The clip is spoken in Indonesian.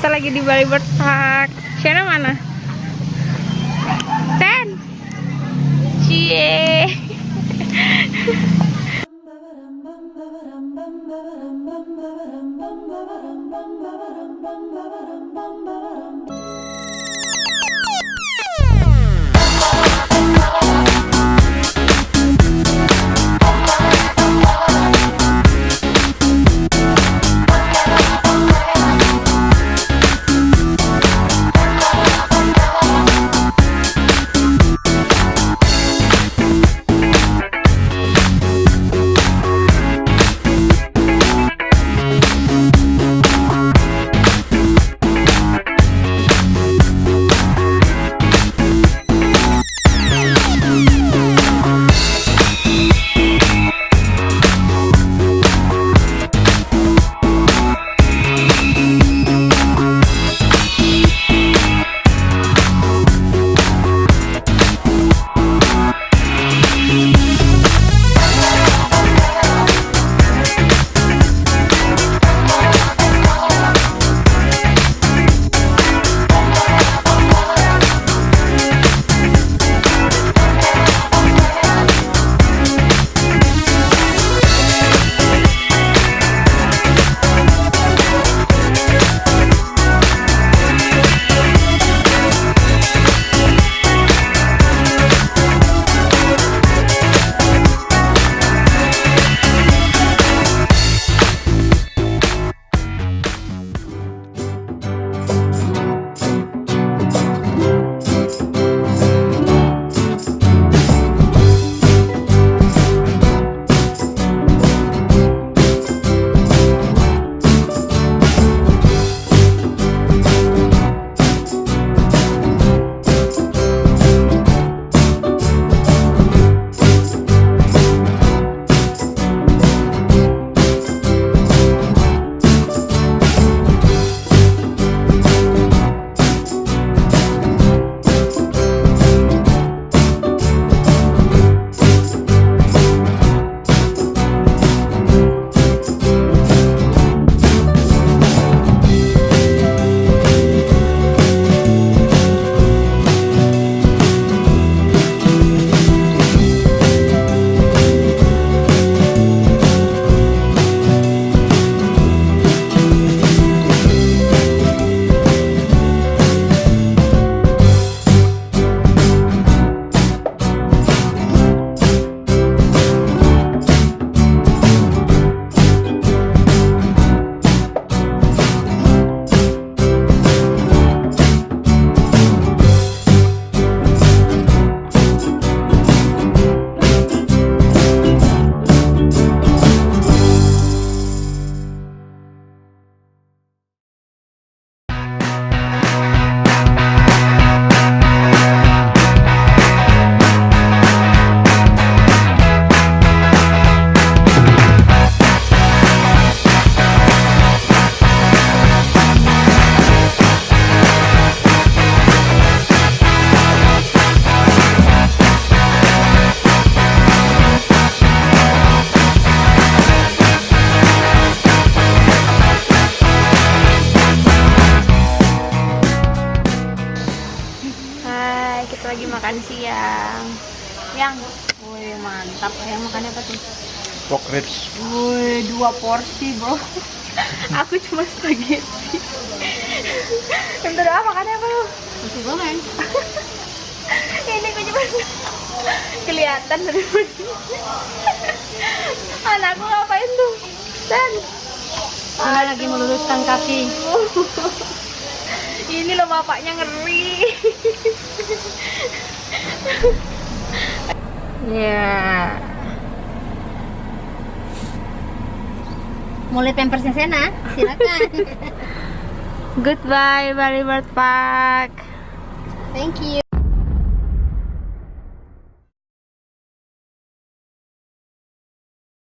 Kita lagi di Bali Bird Park. Shana mana? Shan. Cie. Lagi makan siang. Yang, wih mantap. Yang makannya apa tuh? Pork ribs. Wih, 2 porsi bro. Aku cuma spaghetti. Bentar doang makannya apa lu? Nasi goreng. Ini aku cuma kelihatan dari sini. Anakku ngapain tuh? Dan Saya lagi meluruskan kaki. ini loh bapaknya ngeri. Ya. Mau lihat pampersnya Sena? Silakan. Goodbye Bali Bird Park. Thank you.